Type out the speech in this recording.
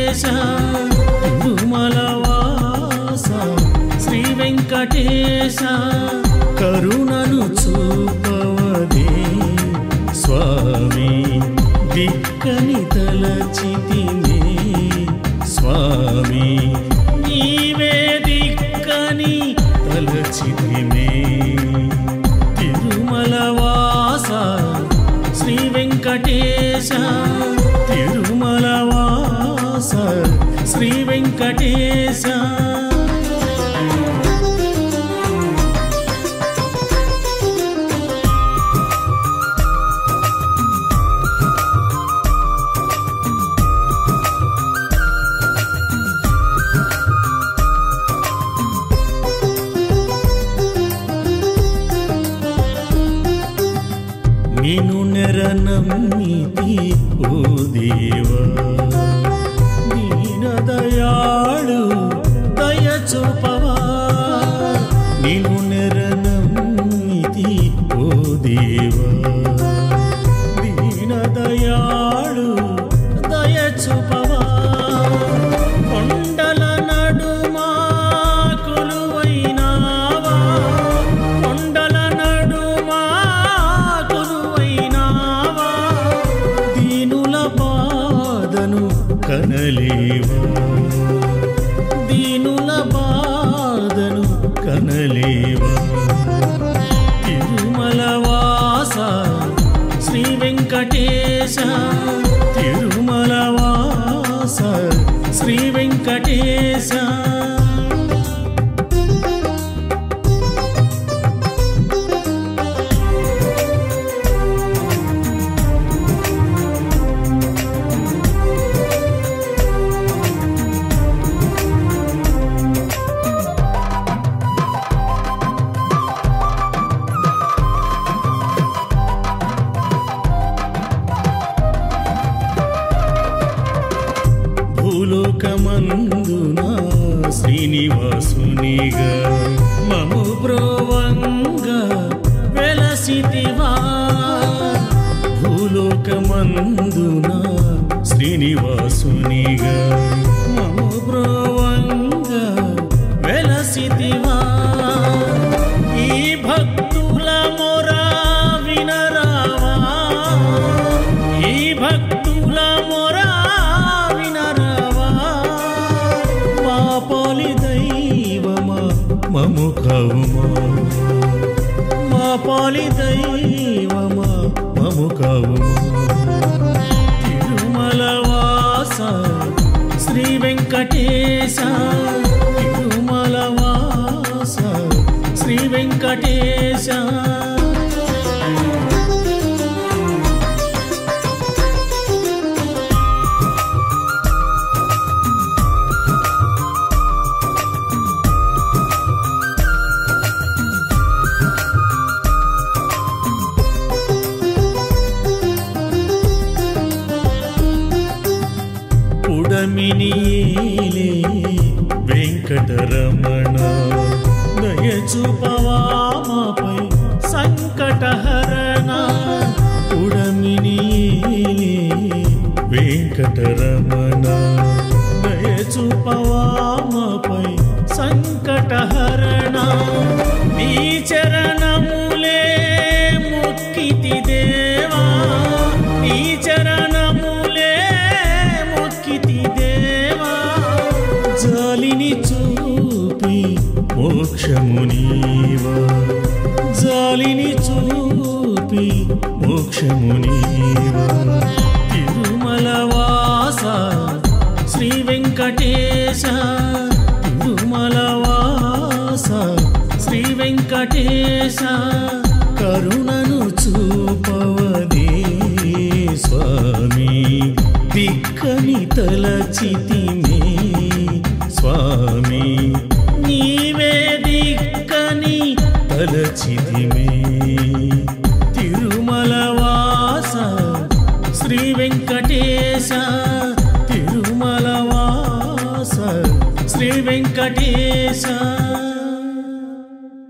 వెంకటేశ తిరుమలవాస శ్రీ వెంకటేశ కరుణను చూపవదే స్వామి దిక్కని తలచితినే స్వామి నీవే దిక్కని తలచితినే తిరుమలవాస శ్రీ వెంకటేశ తిరుమలవాస శ్రీ వెంకటేశ నిను నెరనమ్మితి ఓ దేవా దీన దయాళు దయ చూపవా నిను నెరనమ్మితి ఓ దేవా దీన దయాళు దయ చూపవా కొండల నడుమా కొలువైనావా కొండల నడుమా కనలేవా దీనుల బాధను కనలేవా తిరుమలవాస శ్రీ వెంకటేశ తిరుమలవాస శ్రీ వెంకటేశ భూలోకమందున శ్రీనివాసునిగా మము బ్రోవంగా వెలసితివా భూలోకమందున శ్రీనివాసునిగా మము బ్రోవంగా వెలసితివా ఈ భక్తుల మొర వినరావా ఈ భక్తుల మొర మము కవుమా మా పాలి దైవమా మము కవుమా తిరుమలవాస శ్రీ వెంకటేశ తిరుమలవాస శ్రీ వెంకటేశ ఉడమినియేలే వెంకటరమణ దయ చూపవా మాపై సంకటహరణ ఉడమినియేలే వెంకటరమణ దయ చూపవా మాపై సంకటహరణ నీ చరణములే మొక్కితి దేవా నీ చరణములే మొక్కితి దేవా జాలిని చూపి మోక్షమునీవా జాలిని చూపి మోక్షమునీవా తిరుమలవాస శ్రీ వెంకటేశ తిరుమలవాస శ్రీ వెంకటేశ కరుణను చూపవదే స్వామి దిక్కని తలచితినే స్వామి నీవే దిక్కని తలచితిమే తిరుమలవాస శ్రీ వెంకటేశ తిరుమలవాస శ్రీ వెంకటేశ